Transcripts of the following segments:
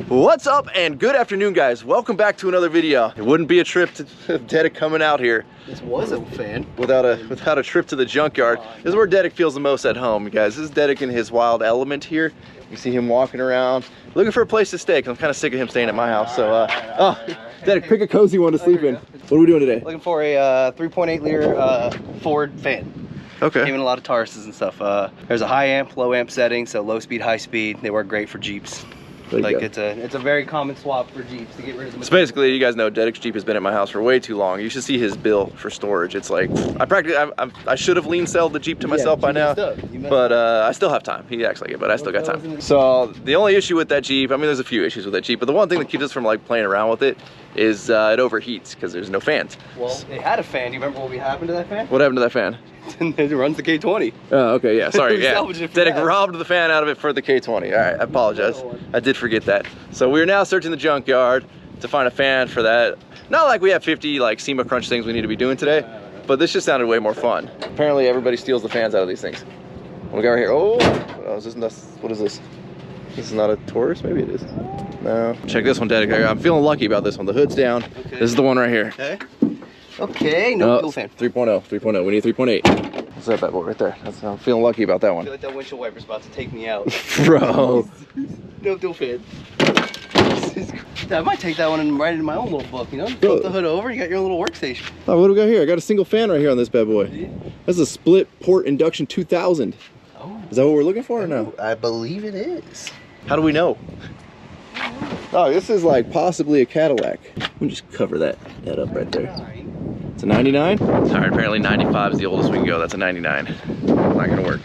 What's up and good afternoon, guys. Welcome back to another video. It wouldn't be a trip to Dedic coming out here. This was a fan. Without a trip to the junkyard. This is where Dedic feels the most at home, guys. This is Dedic in his wild element here. You see him walking around, looking for a place to stay, because I'm kind of sick of him staying at my house. So, Dedic, pick a cozy one to sleep in. What are we doing today? Looking for a 3.8 liter Ford fan. Okay. Came in a lot of Tauruses and stuff. There's a high amp, low amp setting, so low speed, high speed. They work great for Jeeps. Like it's a very common swap for Jeeps to get rid of the. So basically, you guys know Dedic's Jeep has been at my house for way too long. You should see his bill for storage. It's like I should have lean sold the Jeep to myself by now, but I still have time. He acts like it, but I still got time. So the only issue with that Jeep, I mean, there's a few issues with that Jeep, but the one thing that keeps us from like playing around with it is it overheats because there's no fans. Well, it had a fan. Do you remember what happened to that fan? What happened to that fan? It runs the K20. Oh, okay, yeah, sorry, yeah. Dedic robbed the fan out of it for the K20. All right, I apologize. I did forget that. So we're now searching the junkyard to find a fan for that. Not like we have 50 like SEMA crunch things we need to be doing today, but this just sounded way more fun. Apparently everybody steals the fans out of these things. What we got right here? Oh, what is this? This is not a Taurus? Maybe it is. No. Check this one, Dedic. I'm feeling lucky about this one. The hood's down. Okay. This is the one right here. Okay, no dual fan. 3.0. We need 3.8. What's that bad boy right there? I'm feeling lucky about that one. I feel like that windshield wiper's about to take me out. Bro. No dual fan. I might take that one and write it in my own little book, you know? Flip the hood over, you got your own little workstation. Oh, what do we got here? I got a single fan right here on this bad boy. That's a split port induction 2000. Oh. Is that what we're looking for or no? I believe it is. How do we know? Oh, this is like possibly a Cadillac. Let me just cover that up right there. It's a 99? All right, apparently 95 is the oldest we can go. That's a 99. Not gonna work.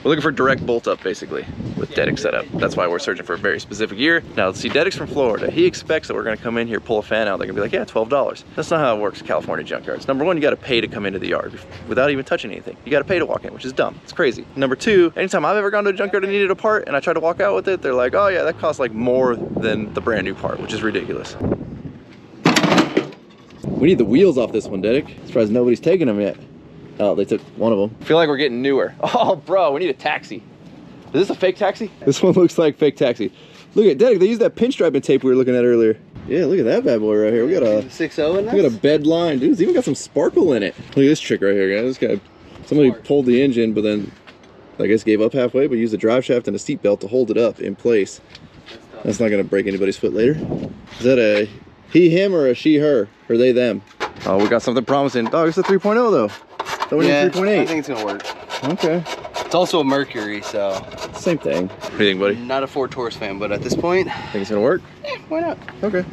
We're looking for direct bolt up, basically, with Dedic setup. That's why we're searching for a very specific year. Now, let's see, Dedic's from Florida. He expects that we're gonna come in here, pull a fan out. They're gonna be like, yeah, $12. That's not how it works at California junkyards. Number one, you gotta pay to come into the yard without even touching anything. You gotta pay to walk in, which is dumb. It's crazy. Number two, anytime I've ever gone to a junkyard and needed a part and I try to walk out with it, they're like, oh yeah, that costs like more than the brand new part, which is ridiculous. We need the wheels off this one, Dedic. Surprised nobody's taking them yet. Oh, they took one of them. I feel like we're getting newer. Oh, bro, we need a taxi. Is this a fake taxi? This one looks like fake taxi. Look at Dedic, they used that pinstriping tape we were looking at earlier. Yeah, look at that bad boy right here. We got a 6.0 in this? We got a bed line. Dude, it's even got some sparkle in it. Look at this trick right here, guys. This guy, somebody pulled the engine, but then I guess gave up halfway, but used a drive shaft and a seat belt to hold it up in place. That's not gonna break anybody's foot later. Is that a he, him, or a she, her? Or they, them? Oh, we got something promising. Oh, it's a 3.0 though. So we need 3.8. I think it's gonna work. Okay. It's also a Mercury, so. Same thing. What do you think, buddy? Not a Ford Taurus fan, but at this point. Think it's gonna work? Yeah, why not? Okay.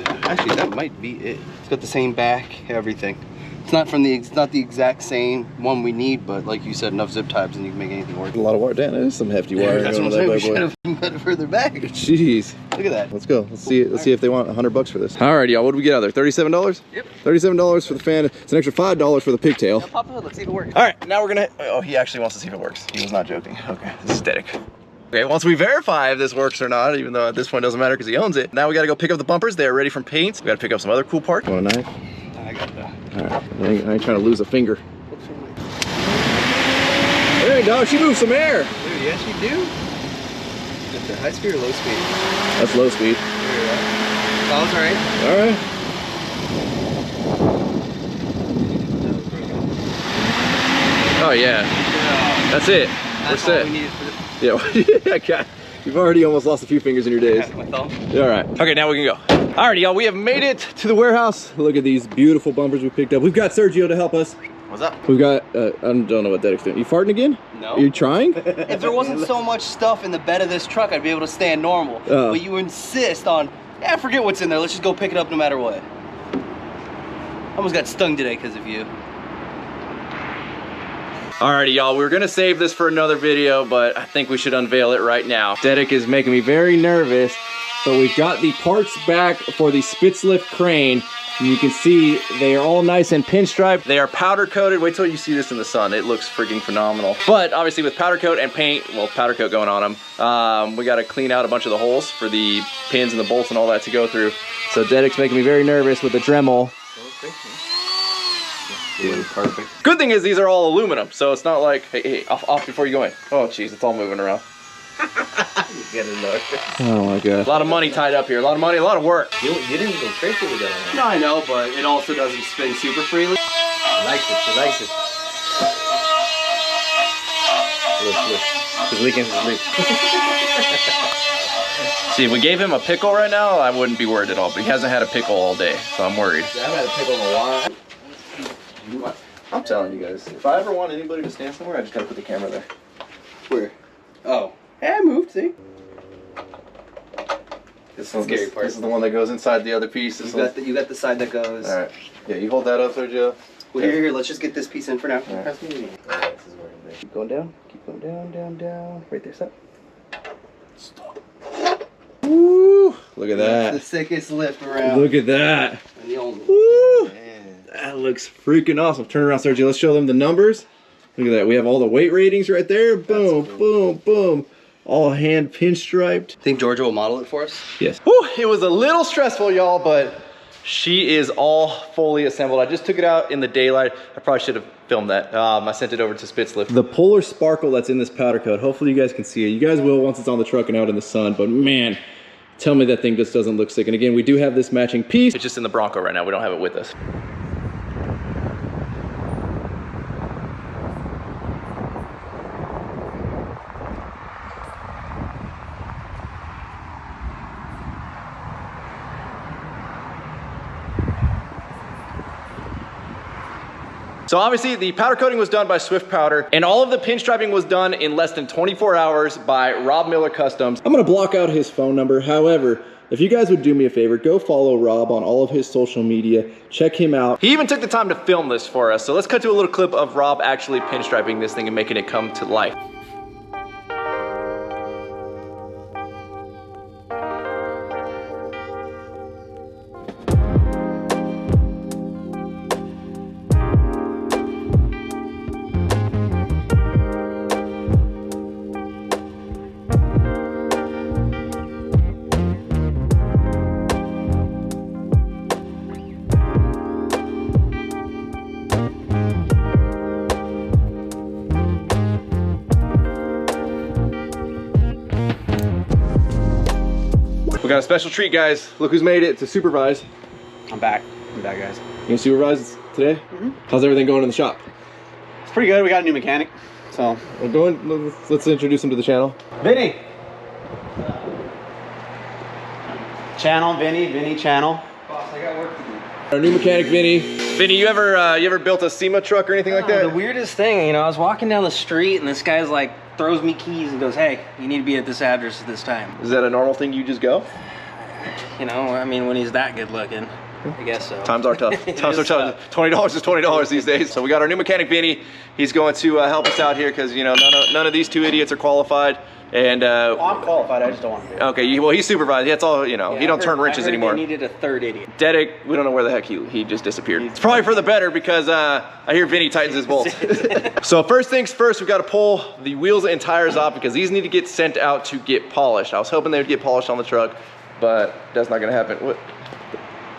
Actually, that might be it. It's got the same back, everything. It's not the exact same one we need, but like you said, enough zip ties and you can make anything work. A lot of wire. Damn, that is some hefty wire. That's what I'm saying. We should have got it further back. Jeez. Look at that. Let's go. Let's see if they want $100 for this. All right, y'all. What do we get out of there? $37? Yep. $37 for the fan. It's an extra $5 for the pigtail. Yeah, pop the hood. Let's see if it works. All right. Now we're gonna. Oh, he actually wants to see if it works. He was not joking. Okay. This is Dedic. Okay, once we verify if this works or not, even though at this point it doesn't matter because he owns it, now we gotta go pick up the bumpers. They are ready from paint. We gotta pick up some other cool parts. Want a knife? I got that. All right, I ain't trying to lose a finger. Hey, dog, she moved some air. Dude, yes, you do. Is it high speed or low speed? That's low speed. Sounds right. All right. Oh yeah. That's it. That's set. all we needed for this. Yeah, God, you've already almost lost a few fingers in your days. My thumb. All right. Okay, now we can go. Alrighty, y'all, we have made it to the warehouse. Look at these beautiful bumpers we picked up. We've got Sergio to help us. What's up? We've got, I don't know what Dedic's doing. You farting again? No. Are you trying? If there wasn't so much stuff in the bed of this truck, I'd be able to stand normal. But you insist on, yeah, forget what's in there. Let's just go pick it up no matter what. I almost got stung today because of you. Alrighty, y'all, we were gonna save this for another video, but I think we should unveil it right now. Dedic is making me very nervous, but we've got the parts back for the Spitz lift crane. And you can see they are all nice and pinstriped. They are powder coated. Wait till you see this in the sun. It looks freaking phenomenal. But obviously with powder coat and paint, well, powder coat going on them, we gotta clean out a bunch of the holes for the pins and the bolts and all that to go through. So Dedic's making me very nervous with the Dremel. Perfect. Good thing is these are all aluminum, so it's not like, hey, off before you go in. Oh, jeez, it's all moving around. Oh my god. A lot of money tied up here. A lot of money, a lot of work. You didn't go crazy with that. No, I know, but it also doesn't spin super freely. She likes it. She likes it. Look. It's leaking. It's leaking. See, if we gave him a pickle right now, I wouldn't be worried at all, but he hasn't had a pickle all day, so I'm worried. I haven't had a pickle in a while. I'm telling you guys, if I ever want anybody to stand somewhere, I just gotta put the camera there. Where? Oh. Hey, I moved, see? This is the one that goes inside the other piece. You got the side that goes. Alright. Yeah, you hold that up there, Joe. Well, here, let's just get this piece in for now. All right. Keep going down. Keep going down, down, down. Right there, stop. Stop. Woo! Look at that. That's the sickest lift around. Look at that. And the only. Woo! That looks freaking awesome. Turn around, Sergio. Let's show them the numbers. Look at that. We have all the weight ratings right there. Boom, cool. Boom, boom. All hand pinstriped. Think Georgia will model it for us? Yes. Whew, it was a little stressful, y'all, but she is all fully assembled. I just took it out in the daylight. I probably should have filmed that. I sent it over to Spitzlift. The polar sparkle that's in this powder coat, hopefully you guys can see it. You guys will once it's on the truck and out in the sun, but man, tell me that thing just doesn't look sick. And again, we do have this matching piece. It's just in the Bronco right now. We don't have it with us. So obviously the powder coating was done by Swift Powder, and all of the pinstriping was done in less than 24 hours by Rob Miller Customs. I'm gonna block out his phone number. However, if you guys would do me a favor, go follow Rob on all of his social media. Check him out. He even took the time to film this for us. So let's cut to a little clip of Rob actually pinstriping this thing and making it come to life. We got a special treat, guys. Look who's made it to supervise. I'm back. I'm back, guys. You gonna supervise today? Mm-hmm. How's everything going in the shop? It's pretty good. We got a new mechanic. So let's introduce him to the channel. Vinny. Channel, Vinny channel. Boss, I got work to do. Our new mechanic, Vinny. Vinny, you ever built a SEMA truck or anything like that? The weirdest thing, you know, I was walking down the street and this guy's like throws me keys and goes, "Hey, you need to be at this address at this time." Is that a normal thing? You just go? You know, I mean, when he's that good looking, I guess so. Times are tough. Times are tough. $20 is $20 these days. So we got our new mechanic, Vinny. He's going to help us out here because, you know, none of these two idiots are qualified. And I'm qualified. I just don't want to do it. Okay, well, he's supervised. That's all, you know. Yeah, he don't turn wrenches anymore. They needed a third idiot. Dedic, we don't know where the heck he just disappeared. It's probably for the better because I hear Vinny tightens his bolts. So first things first, we've got to pull the wheels and tires off because these need to get sent out to get polished. I was hoping they would get polished on the truck, but that's not gonna happen. What?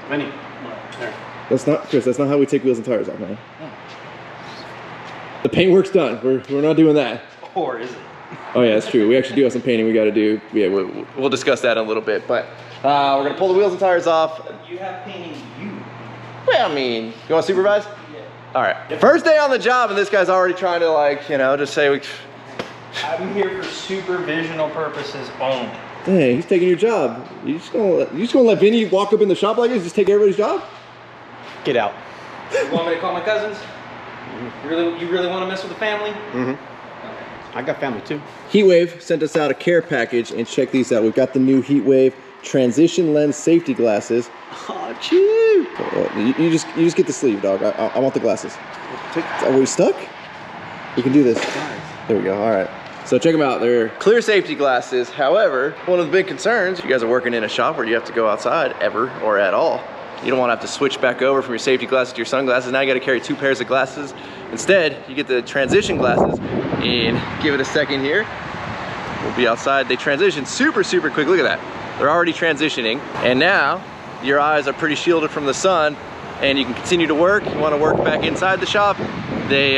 Vinny, there. That's not, Chris, that's not how we take wheels and tires off, man. The paint work's done. We're not doing that. Or is it? Oh yeah, that's true. We actually do have some painting we got to do. Yeah, we'll discuss that in a little bit. But we're gonna pull the wheels and tires off. You have painting you. Well, I mean, you want to supervise? Yeah. All right. First day on the job, and this guy's already trying to, like, you know, just say we. I'm here for supervisional purposes only. Dang, he's taking your job. You just gonna let Vinny walk up in the shop like this? Just take everybody's job? Get out. You want me to call my cousins? You really want to mess with the family? Mm-hmm. I got family too. Heatwave sent us out a care package, and check these out. We've got the new Heatwave transition lens safety glasses. Oh, cheap. You just get the sleeve, dog. I want the glasses. Are we stuck? We can do this. There we go. All right. So check them out. They're clear safety glasses. However, one of the big concerns, you guys are working in a shop where you have to go outside ever or at all. You don't want to have to switch back over from your safety glasses to your sunglasses. Now you got to carry 2 pairs of glasses. Instead, you get the transition glasses, and give it a second here. We'll be outside. They transition super quick. Look at that. They're already transitioning. And now your eyes are pretty shielded from the sun, and you can continue to work. You want to work back inside the shop. They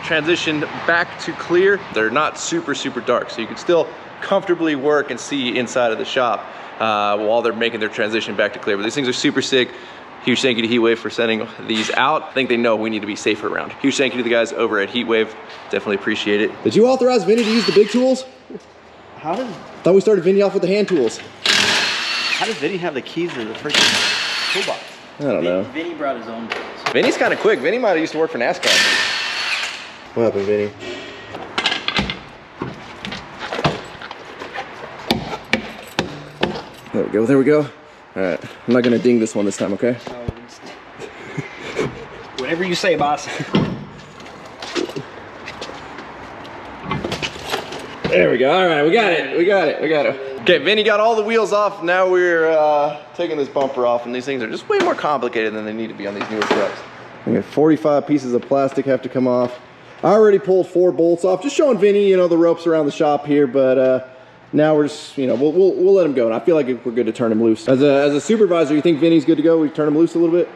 transition back to clear. They're not super dark, so you can still comfortably work and see inside of the shop while they're making their transition back to clear. But these things are super sick. Huge thank you to Heatwave for sending these out. I think they know we need to be safer around. Huge thank you to the guys over at Heatwave. Definitely appreciate it. Did you authorize Vinny to use the big tools? How does... Thought we started Vinny off with the hand tools. How does Vinny have the keys to the freaking toolbox? I don't know. Vinny brought his own tools. Vinny's kind of quick. Vinny might have used to work for NASCAR. What happened, Vinny? There we go, there we go. All right, I'm not gonna ding this one this time, okay? Whatever you say, boss. There we go, all right, we got it, we got it, we got it. Okay, Vinny got all the wheels off. Now we're taking this bumper off, and these things are just way more complicated than they need to be on these newer trucks. We got 45 pieces of plastic have to come off. I already pulled 4 bolts off, just showing Vinny, you know, the ropes around the shop here, but now we're just, you know, we'll let him go, and I feel like we're good to turn him loose. As a supervisor, you think Vinny's good to go? We turn him loose a little bit?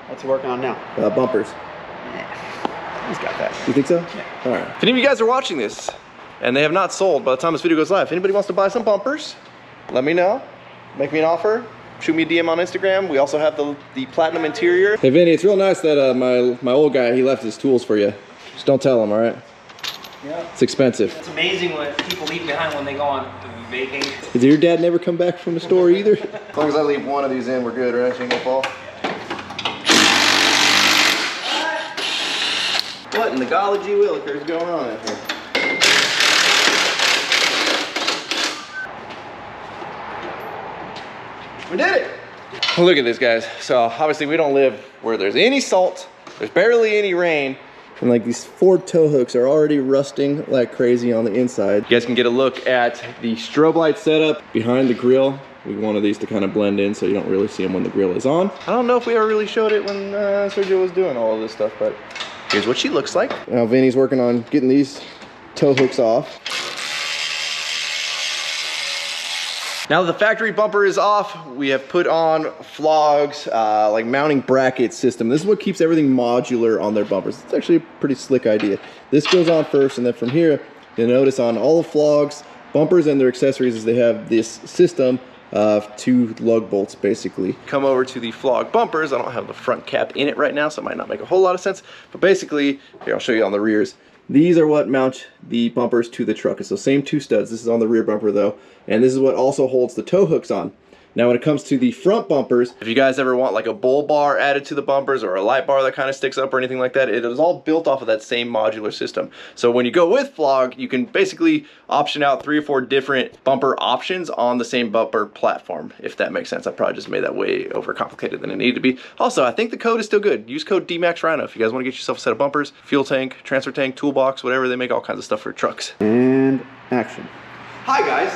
What's he working on now? Bumpers. Yeah, he's got that. You think so? Yeah. All right. If any of you guys are watching this, and they have not sold by the time this video goes live, if anybody wants to buy some bumpers, let me know. Make me an offer. Shoot me a DM on Instagram. We also have the platinum interior. Hey Vinny, it's real nice that my old guy, he left his tools for you. Just don't tell him, all right? Yeah. It's expensive. It's amazing what people leave behind when they go on vacation. Did your dad never come back from the store either? As long as I leave one of these in, we're good, right? She ain't gonna fall. What in the golly gee willikers is going on out here? We did it! Look at this, guys. So obviously we don't live where there's any salt, there's barely any rain, and like these 4 tow hooks are already rusting like crazy on the inside. You guys can get a look at the strobe light setup behind the grill. We wanted these to kind of blend in so you don't really see them when the grill is on. I don't know if we ever really showed it when Sergio was doing all of this stuff, but here's what she looks like. Now Vinny's working on getting these tow hooks off. Now that the factory bumper is off, we have put on Flog's like mounting bracket system. This is what keeps everything modular on their bumpers. It's actually a pretty slick idea. This goes on first, and then from here, you'll notice on all of Flog's bumpers and their accessories is they have this system of 2 lug bolts basically. Come over to the Flog bumpers. I don't have the front cap in it right now, so it might not make a whole lot of sense. But basically, here, I'll show you on the rears. These are what mount the bumpers to the truck. It's the same 2 studs. This is on the rear bumper though. And this is what also holds the tow hooks on. Now when it comes to the front bumpers, if you guys ever want like a bull bar added to the bumpers or a light bar that kind of sticks up or anything like that, it is all built off of that same modular system. So when you go with Flog, you can basically option out 3 or 4 different bumper options on the same bumper platform, if that makes sense. I probably just made that way overcomplicated than it needed to be. Also, I think the code is still good. Use code Dmaxryno if you guys want to get yourself a set of bumpers, fuel tank, transfer tank, toolbox, whatever. They make all kinds of stuff for trucks. And action. Hi guys.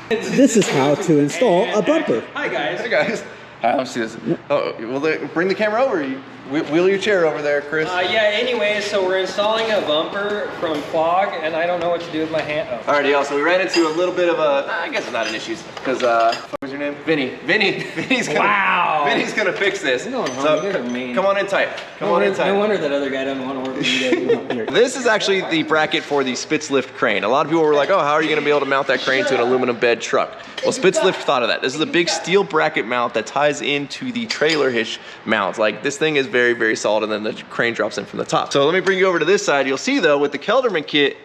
This is how to install a bumper. Hi guys. Hey guys. All right, let's see this. Oh, well, bring the camera over. You wheel your chair over there, Chris. Yeah, anyways, so we're installing a bumper from Flog, and I don't know what to do with my hand. Oh. Alrighty, y'all, so we ran into a little bit of a, I guess it's not an issue, because, what was your name? Vinny. Vinny's gonna fix this. You're going home. You guys are mean. Come on in tight. Come on in tight. No wonder that other guy doesn't want to work with you guys. This is actually the bracket for the Spitzlift crane. A lot of people were like, oh, how are you gonna be able to mount that crane to an aluminum bed truck? Well, Spitzlift thought of that. This is a big steel bracket mount that ties into the trailer hitch mount. Like, this thing is very, very solid, and then the crane drops in from the top. So let me bring you over to this side. You'll see though, with the Kelderman kit,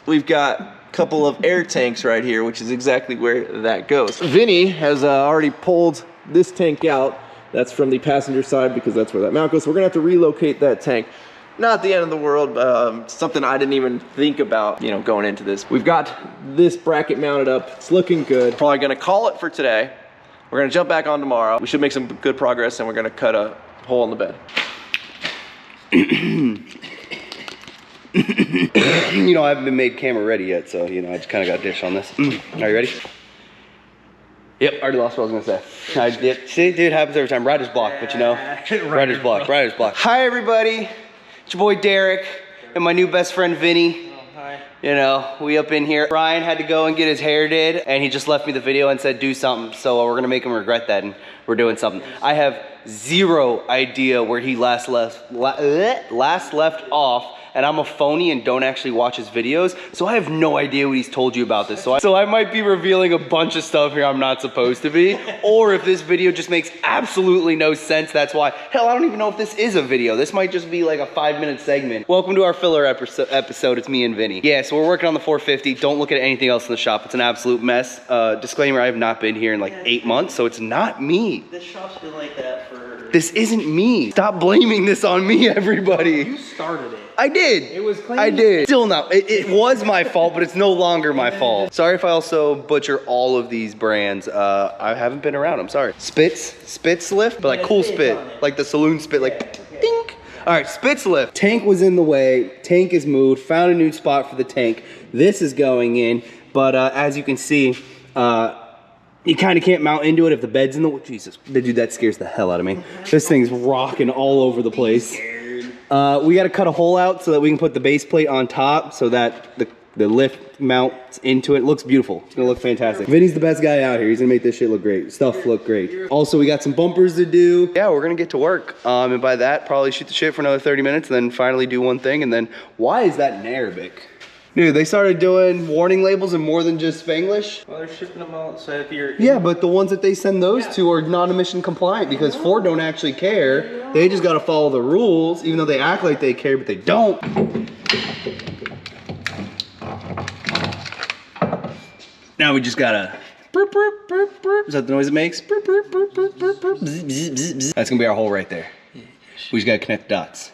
we've got a couple of air tanks right here, which is exactly where that goes. Vinny has already pulled this tank out. That's from the passenger side because that's where that mount goes. So we're gonna have to relocate that tank. Not the end of the world, something I didn't even think about, you know, going into this. We've got this bracket mounted up. It's looking good. Probably gonna call it for today. We're gonna jump back on tomorrow. We should make some good progress, and we're gonna cut a hole in the bed. You know, I haven't been made camera ready yet, so, you know, I just kind of got ditched on this. Are you ready? Yep, I already lost what I was gonna say. I did. See, dude, happens every time. Writer's block, but you know, writer's block, writer's block. Hi, everybody. It's your boy Derek and my new best friend Vinny. Oh, hi. You know, we up in here. Ryan had to go and get his hair did, and he just left me the video and said do something. So we're gonna make him regret that, and we're doing something. I have zero idea where he last left off. and I'm a phony and don't actually watch his videos, so I have no idea what he's told you about this. So I might be revealing a bunch of stuff here I'm not supposed to be, or if this video just makes absolutely no sense, that's why. Hell, I don't even know if this is a video. This might just be like a 5-minute segment. Welcome to our filler episode. It's me and Vinny. Yeah, so we're working on the 450. Don't look at anything else in the shop. It's an absolute mess. Disclaimer, I have not been here in like 8 months, so it's not me. This shop's been like that for... This isn't me. Stop blaming this on me, everybody. You started it. I did. It was clean. I did. Still not. It was my fault, but it's no longer my fault. Sorry if I also butcher all of these brands. I haven't been around. I'm sorry. Spitz lift, but like cool spit, like the saloon spit, like dink. All right, Spitz lift. Tank was in the way. Tank is moved. Found a new spot for the tank. This is going in, but as you can see, you kind of can't mount into it if the bed's in the way. Jesus, dude, that scares the hell out of me. This thing's rocking all over the place. We got to cut a hole out so that we can put the base plate on top so that the lift mounts into it. It looks beautiful. It's gonna look fantastic. Vinny's the best guy out here. He's gonna make this shit look great. Stuff look great. Also, we got some bumpers to do. Yeah, we're gonna get to work. And by that, probably shoot the shit for another 30 minutes and then finally do one thing. And then, why is that in Arabic? Dude, they started doing warning labels in more than just Spanglish. Well, they're shipping them out, so if you're... Yeah, but the ones that they send those to are non-emission compliant because Ford don't actually care. They just gotta follow the rules, even though they act like they care, but they don't. Now we just gotta... Burp, burp, burp, burp. Is that the noise it makes? Burp, burp, burp, burp, burp, burp. Bzz, bzz, bzz, bzz. That's gonna be our hole right there. We just gotta connect the dots.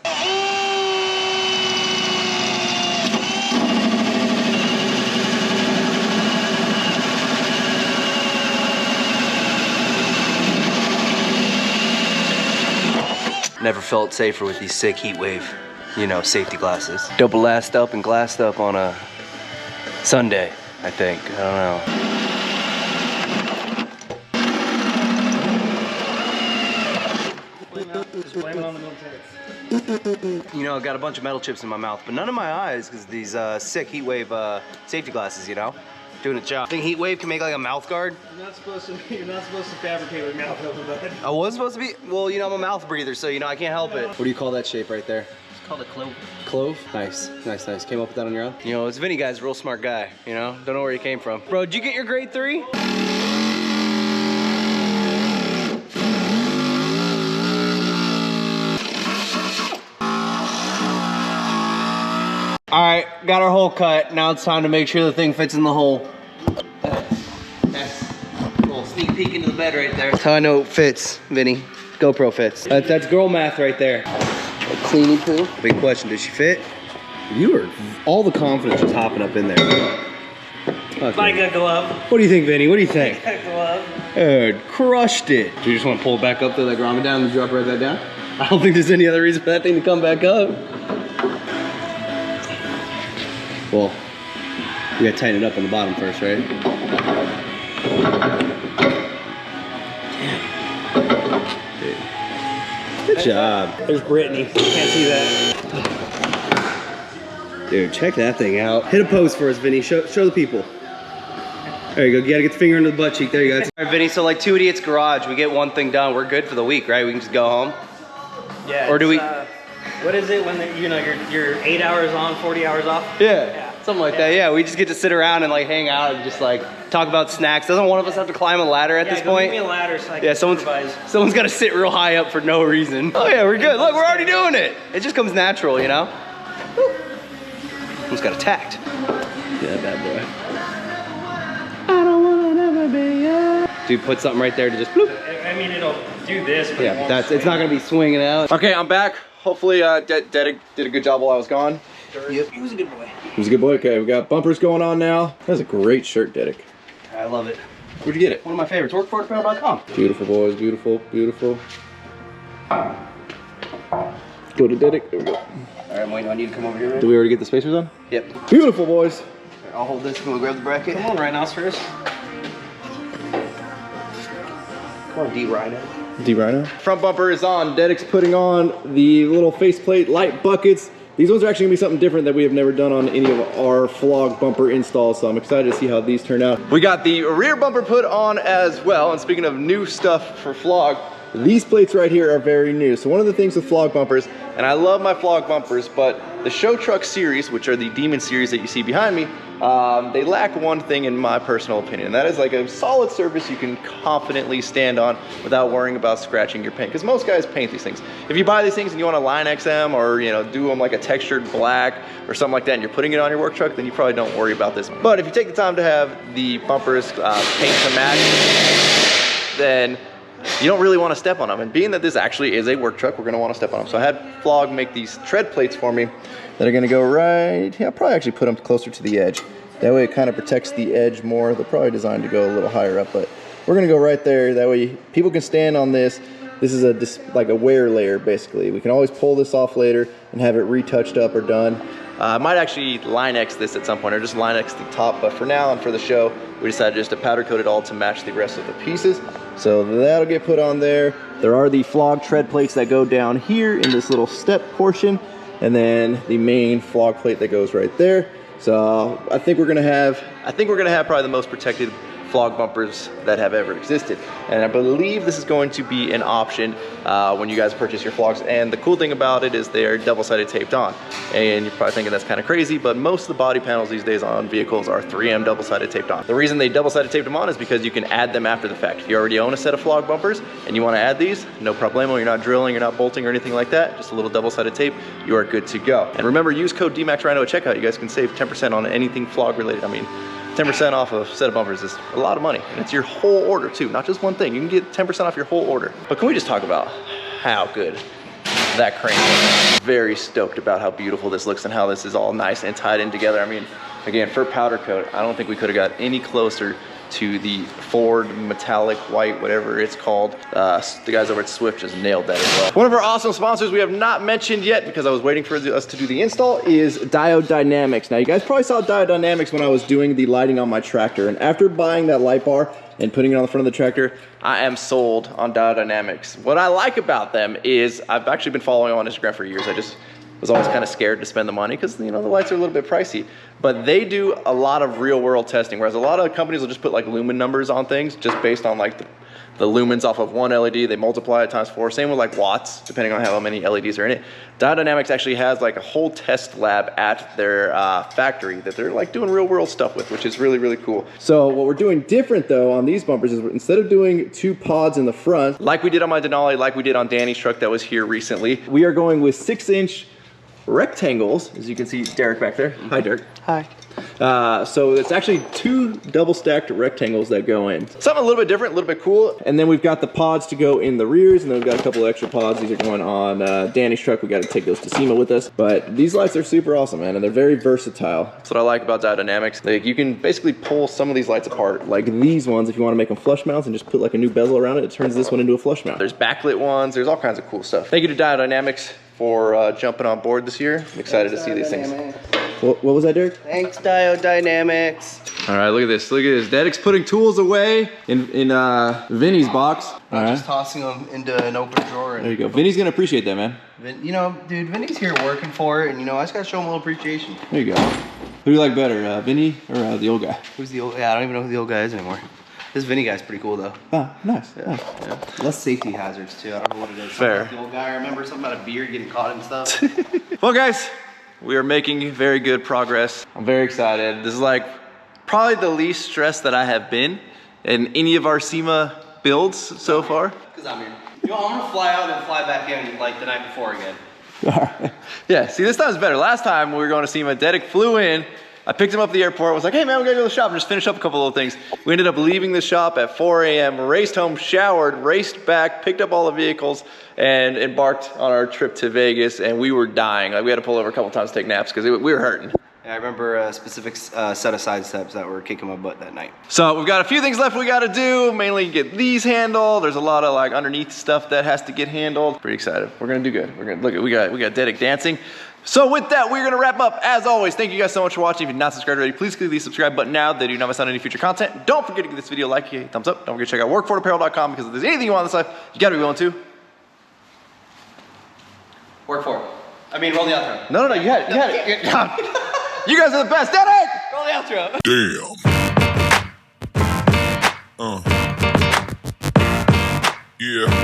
Never felt safer with these sick heat wave, you know, safety glasses. Double last up and glassed up on a Sunday, I think. I Blame it on the military. don't know. You know, I got a bunch of metal chips in my mouth, but none in my eyes because these sick heat wave safety glasses, you know? Doing its job. I think heat wave can make like a mouth guard. You're not supposed to fabricate with mouth open, bud. I was supposed to be, well, you know, I'm a mouth breather, so you know, I can't help it. What do you call that shape right there? It's called a clove. Clove? Nice, nice, nice. Came up with that on your own? You know, this Vinny guy's a real smart guy, you know? Don't know where he came from. Bro, did you get your grade 3? All right, got our hole cut. Now it's time to make sure the thing fits in the hole. That's a little sneak peek into the bed right there. That's how I know it fits, Vinny. GoPro fits. That's girl math right there. A cleaning poo. Big question, does she fit? You are all the confidence just hopping up in there. Okay. I got glove. What do you think, Vinny? What do you think? Got glove. Dude, crushed it. Do you just want to pull it back up, throw that grommet down, and drop right back down? I don't think there's any other reason for that thing to come back up. Well, we gotta tighten it up on the bottom first, right? Damn. Good job. There's Brittany. Can't see that. Dude, check that thing out. Hit a pose for us, Vinny. Show the people. There you go. You gotta get the finger into the butt cheek. There you go. All right, Vinny, so like Two Idiots Garage, we get one thing done. We're good for the week, right? We can just go home? Yeah. Or do we... what is it when you're 8 hours on, 40 hours off? Yeah. Something like that, yeah. We just get to sit around and like hang out and just like talk about snacks. Doesn't one of us have to climb a ladder at this point? Give me a ladder so I can supervise. Someone's got to sit real high up for no reason. Oh yeah, we're good. Look, we're already doing it. It just comes natural, you know? Who's got attacked? Yeah, bad boy. I don't wanna never be young. Dude, put something right there to just bloop. I mean, it'll do this, but yeah, it's not gonna be swinging out. Okay, I'm back. Hopefully, did a good job while I was gone. Yep. He was a good boy. He was a good boy. Okay, we got bumpers going on now. That's a great shirt, Dedic. I love it. Where'd you get it? One of my favorites. Workforapparel.com. Beautiful, boys. Beautiful, beautiful. Go to Dedic. There we go. All right, I'm waiting on you to come over here. Did we already get the spacers on? Yep. Beautiful, boys. I'll hold this. Can we grab the bracket? Come on, rhinoceros. Come on, Dmxryno. Dmxryno. Front bumper is on. Dedic's putting on the little faceplate light buckets. These ones are actually gonna be something different that we have never done on any of our Flog bumper installs, so I'm excited to see how these turn out. We got the rear bumper put on as well, and speaking of new stuff for Flog, These plates right here are very new. So one of the things with Flog bumpers, and I love my Flog bumpers, but the show truck series, which are the Demon series that you see behind me, they lack one thing in my personal opinion, and that is like a solid surface you can confidently stand on without worrying about scratching your paint, because most guys paint these things. If you buy these things and you want to line X them, or you know, do them like a textured black or something like that, and you're putting it on your work truck, then you probably don't worry about this. But if you take the time to have the bumpers paint to match, then you don't really want to step on them. And being that this actually is a work truck, we're going to want to step on them. So I had Flog make these tread plates for me that are going to go right, yeah, I'll probably actually put them closer to the edge. That way it kind of protects the edge more. They're probably designed to go a little higher up, but we're going to go right there. That way people can stand on this. This is like a wear layer, basically. We can always pull this off later and have it retouched up or done. I might actually line X this at some point, or just line X the top, but for now and for the show, we decided just to powder coat it all to match the rest of the pieces. So that'll get put on there. There are the Flog tread plates that go down here in this little step portion, and then the main Flog plate that goes right there. So I think we're gonna have probably the most protected Flog bumpers that have ever existed, and I believe this is going to be an option when you guys purchase your Flogs. And the cool thing about it is they're double-sided taped on, and you're probably thinking that's kind of crazy, but most of the body panels these days on vehicles are 3M double-sided taped on. The reason they double-sided taped them on is because you can add them after the fact. If you already own a set of Flog bumpers and you want to add these, no problemo. You're not drilling, you're not bolting or anything like that, just a little double-sided tape, you are good to go. And remember, use code Dmaxryno at checkout. You guys can save 10% on anything Flog related. I mean, 10% off a set of bumpers is a lot of money, and it's your whole order too, not just one thing. You can get 10% off your whole order. But can we just talk about how good that crane looks? Very stoked about how beautiful this looks and how this is all nice and tied in together. I mean, again, for powder coat, I don't think we could have got any closer to the Ford metallic white, whatever it's called. The guys over at Swift just nailed that as well. One of our awesome sponsors we have not mentioned yet, because I was waiting for us to do the install, is DIO Dynamics. Now you guys probably saw DIO Dynamics when I was doing the lighting on my tractor, and after buying that light bar and putting it on the front of the tractor, I am sold on DIO Dynamics. What I like about them is I've actually been following them on Instagram for years. I just was always kind of scared to spend the money because, you know, the lights are a little bit pricey, but they do a lot of real world testing, whereas a lot of companies will just put like lumen numbers on things just based on like the lumens off of one LED, they multiply it times 4. Same with like watts, depending on how many LEDs are in it. DIO Dynamics actually has like a whole test lab at their factory that they're like doing real world stuff with, which is really, really cool. So what we're doing different though on these bumpers is instead of doing 2 pods in the front, like we did on my Denali, like we did on Danny's truck that was here recently, we are going with 6-inch rectangles, as you can see Derek back there. Hi Derek. Hi. So it's actually 2 double stacked rectangles that go in. Something a little bit different, a little bit cool. And then we've got the pods to go in the rears, and then we've got a couple of extra pods. These are going on Danny's truck. We got to take those to SEMA with us. But these lights are super awesome, man, and they're very versatile. That's what I like about DIO Dynamics. Like, you can basically pull some of these lights apart, like these ones, if you want to make them flush mounts and just put like a new bezel around it, it turns this one into a flush mount. There's backlit ones, there's all kinds of cool stuff. Thank you to DIO Dynamics for jumping on board this year. I'm excited to see these things. What was that, Derek? Thanks, DIO Dynamics. All right, look at this. Look at this. Derek's putting tools away in Vinny's box. I'm just tossing them into an open drawer. There you go. Vinny's gonna appreciate that, man. You know, dude, Vinny's here working for it, and you know, I just gotta show him a little appreciation. There you go. Who do you like better, Vinny or the old guy? Who's the old? Yeah, I don't even know who the old guy is anymore. This Vinny guy's pretty cool though. Oh, nice. Yeah. Nice. Yeah. Less safety hazards too. I don't know what it is. Fair. Like the old guy, I remember something about a beard getting caught and stuff. Well, guys, we are making very good progress. I'm very excited. This is like probably the least stressed that I have been in any of our SEMA builds so far. Because I'm here. You know, I'm gonna fly out and fly back in like the night before again. All right. Yeah, see, this time's better. Last time we were going to SEMA, Derek flew in. I picked him up at the airport, was like, hey man, we gotta go to the shop and just finish up a couple little things. We ended up leaving the shop at 4 a.m., raced home, showered, raced back, picked up all the vehicles, and embarked on our trip to Vegas, and we were dying. Like, we had to pull over a couple times to take naps because we were hurting. Yeah, I remember a specific set of side steps that were kicking my butt that night. So we've got a few things left we gotta do, mainly get these handled. There's a lot of like underneath stuff that has to get handled. Pretty excited. We're gonna do good. We're gonna look at we got Derek dancing. So with that, we're gonna wrap up. As always, thank you guys so much for watching. If you're not subscribed already, please click the subscribe button now that you not miss out on any future content. Don't forget to give this video a like, a thumbs up. Don't forget to check out workforapparel.com, because if there's anything you want in this life, you gotta be willing to Work for it. I mean, roll the outro. No, you had it. You guys are the best. Derek! Roll the outro. Damn. Yeah.